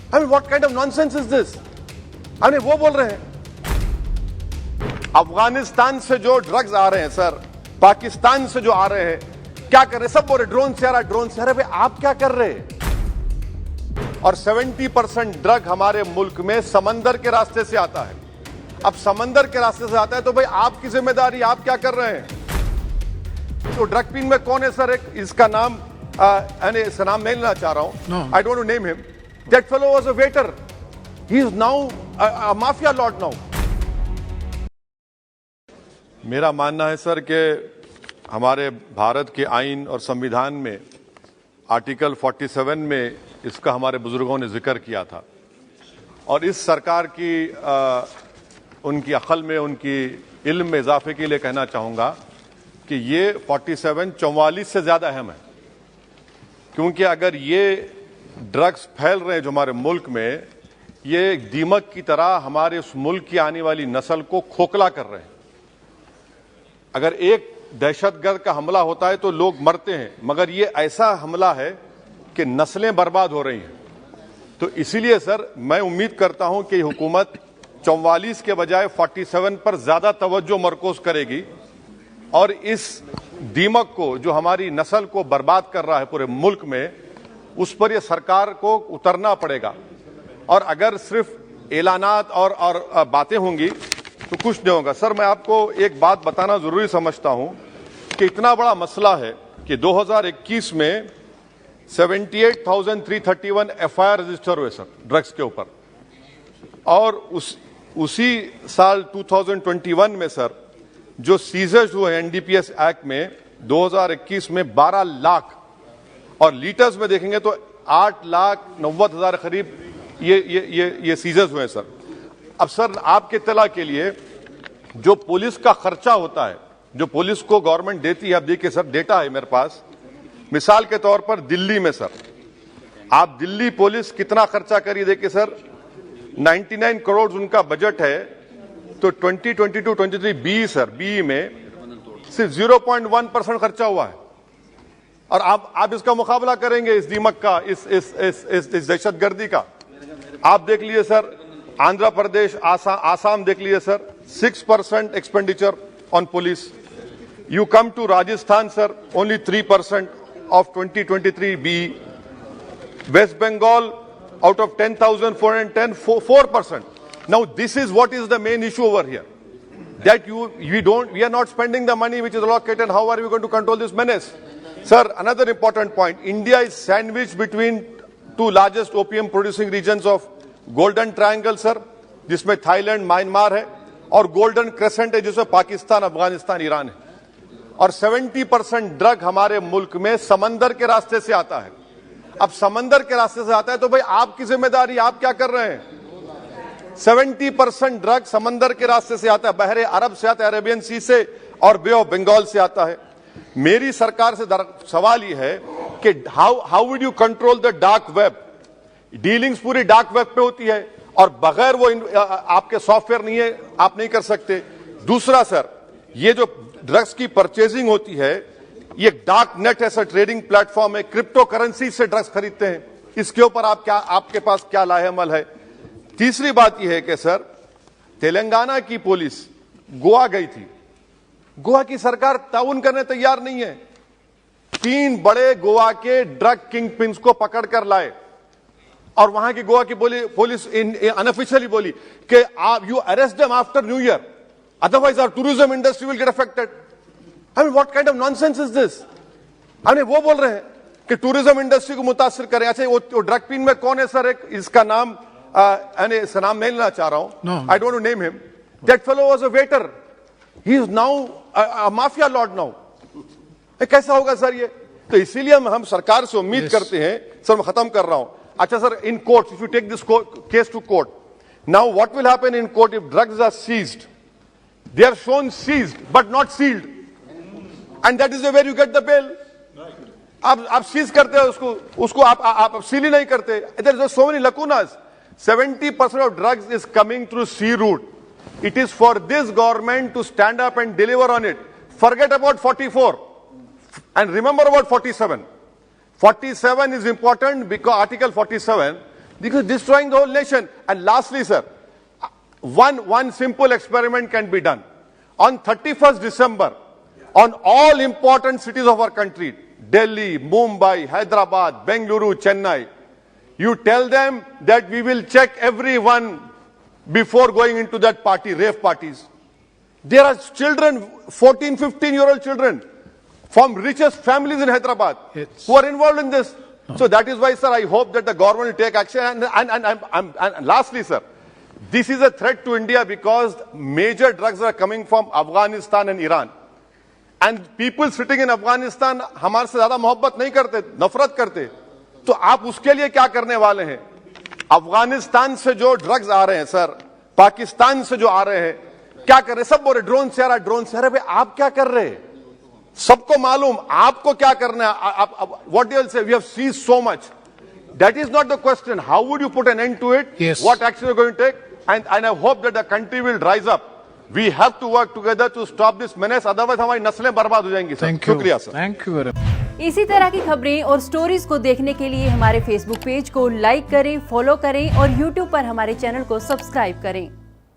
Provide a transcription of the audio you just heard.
I mean, what kind of nonsense is this? I mean, वो बोल रहे हैं अफगानिस्तान से जो ड्रग्स आ रहे हैं सर, पाकिस्तान से जो आ रहे हैं, क्या कर रहे हैं? सब बोल रहे ड्रोन से आ रहा, ड्रोन से आ रहा। भाई आप क्या कर रहे हैं? और 70% ड्रग हमारे मुल्क में समंदर के रास्ते से आता है। अब समंदर के रास्ते से आता है तो भाई आपकी जिम्मेदारी, आप क्या कर रहे हैं? तो ड्रग पिन में कौन है सर? एक इसका नाम इसका नाम नहीं लेना चाह रहा हूं, I don't name him. That fellow was a waiter, he is now a mafia Lord now. मेरा मानना है सर कि हमारे भारत के आईन और संविधान में आर्टिकल 47 में इसका हमारे बुजुर्गों ने जिक्र किया था और इस सरकार की उनकी अक्ल में, उनकी इल्म में इजाफे के लिए कहना चाहूंगा कि ये 47 44 से ज्यादा अहम है, क्योंकि अगर ये ड्रग्स फैल रहे हैं जो हमारे मुल्क में, ये एक दीमक की तरह हमारे उस मुल्क की आने वाली नस्ल को खोखला कर रहे हैं। अगर एक दहशतगर्द का हमला होता है तो लोग मरते हैं, मगर ये ऐसा हमला है कि नस्लें बर्बाद हो रही हैं। तो इसीलिए सर मैं उम्मीद करता हूं कि हुकूमत 44 के बजाय 47 पर ज्यादा तवज्जो मरकूज करेगी और इस दीमक को जो हमारी नस्ल को बर्बाद कर रहा है पूरे मुल्क में, उस पर यह सरकार को उतरना पड़ेगा। और अगर सिर्फ ऐलानात और बातें होंगी तो कुछ नहीं होगा। सर मैं आपको एक बात बताना जरूरी समझता हूं कि इतना बड़ा मसला है कि 2021 में 78,331 एफआईआर रजिस्टर हुए सर ड्रग्स के ऊपर, और उसी साल 2021 में सर जो सीजर्स हुए एनडीपीएस एक्ट में 2021 में 12 लाख, और लीटर्स में देखेंगे तो 8,90,000 करीब ये सीजर्स हुए सर। अब सर आपके इत्तला के लिए जो पुलिस का खर्चा होता है, जो पुलिस को गवर्नमेंट देती है, अब देखिए सर डेटा है मेरे पास, मिसाल के तौर पर दिल्ली में सर आप दिल्ली पुलिस कितना खर्चा करिए, देखिए सर 99 करोड़ उनका बजट है, तो 2022-23 बी सर बी में सिर्फ 0.1% खर्चा हुआ है। और आप इसका मुकाबला करेंगे इस दीमक का, इस दहशतगर्दी का। आप देख लीजिए सर आंध्र प्रदेश, आसाम देख लीजिए sir 6% expenditure on police. You come to Rajasthan sir only 3% of 2023 B. West Bengal out of 10,410 4%. Now this is what is the main issue over here, that we are not spending the money which is allocated. How are we going to control this menace? Sir, another important point, India is sandwiched between two largest opium producing regions of Golden Triangle sir, जिसमें Thailand, Myanmar है, और golden crescent है जिसमें Pakistan, Afghanistan, Iran है। और 70% drug हमारे मुल्क में समंदर के रास्ते से आता है। अब समंदर के रास्ते से आता है तो भाई आपकी जिम्मेदारी, आप क्या कर रहे हैं? 70% ड्रग समंदर के रास्ते से आता है, बहरे अरब से आता है, अरेबियन सी से और बे ऑफ बंगाल से आता है। मेरी सरकार से सवाल यह है कि how would you control the dark web? Dealings पूरी डार्क वेब पे होती है और बगैर वो आपके सॉफ्टवेयर नहीं है, आप नहीं कर सकते। दूसरा सर, ये जो ड्रग्स की परचेजिंग होती है, ये डार्क नेट ऐसा ट्रेडिंग प्लेटफॉर्म है, क्रिप्टो करेंसी से ड्रग्स खरीदते हैं। इसके ऊपर आपके पास क्या लाहेअमल है? तीसरी बात यह है कि सर तेलंगाना की पुलिस गोवा गई थी, गोवा की सरकार ताउन करने तैयार नहीं है। 3 बड़े गोवा के ड्रग किंग पिन्स को पकड़कर लाए और वहां की गोवा की पुलिस अनऑफिशियली बोली कि you arrest them after new year, otherwise our tourism industry will get affected. I mean, what kind of nonsense is this? I mean, वो बोल रहे हैं कि टूरिज्म इंडस्ट्री को मुतासिर करें। अच्छा, वो ड्रग पिन में कौन है सर? एक इसका नाम इसका नाम नहीं लेना चाह रहा हूं, I don't name him. That fellow was a waiter, he is now a mafia Lord now. कैसा होगा सर ये? तो इसीलिए हम सरकार से उम्मीद करते हैं सर, मैं खत्म कर रहा हूं। अच्छा sir, in court, if you take this case to court, now what will happen in court if drugs are seized? They are shown seized but not sealed, and that is where you get the bail. आप seize करते हो उसको आप seal ही नहीं करते। There are so many lacunas. 70% of drugs is coming through sea route. It is for this government to stand up and deliver on it. Forget about 44 and remember about 47. 47 is important because Article 47, This is destroying the whole nation. And lastly, sir, one simple experiment can be done. On 31st December, on all important cities of our country, Delhi, Mumbai, Hyderabad, Bengaluru, Chennai, you tell them that we will check everyone before going into that party, rave parties. There are children, 14, 15-year-old children from richest families in Hyderabad who are involved in this. So that is why, sir, I hope that the government will take action. And lastly, sir, this is a threat to India because major drugs are coming from Afghanistan and Iran. And people sitting in Afghanistan हमारे से ज़्यादा मोहब्बत नहीं करते, नफरत करते. तो आप उसके लिए क्या करने वाले हैं? अफगानिस्तान से जो ड्रग्स आ रहे हैं, सर, पाकिस्तान से जो आ रहे हैं, क्या कर रहे हैं? सब बोल रहे ड्रोन से आ रहा, ड्रोन से आ रहा. आप क्या कर रहे हैं? सबको मालूम आपको क्या करना है. What do you say? We have seized so much. That is not the question. How would you put an end to it? Yes. What action are you going to take? And I hope that the country will rise up. We have to work together to stop this menace. Otherwise हमारी नस्लें बर्बाद हो जाएंगी. Thank you. शुक्रिया sir. Thank you very much. इसी तरह की खबरें और स्टोरीज को देखने के लिए हमारे फेसबुक पेज को लाइक करें, फॉलो करें और यूट्यूब पर हमारे चैनल को सब्सक्राइब करें.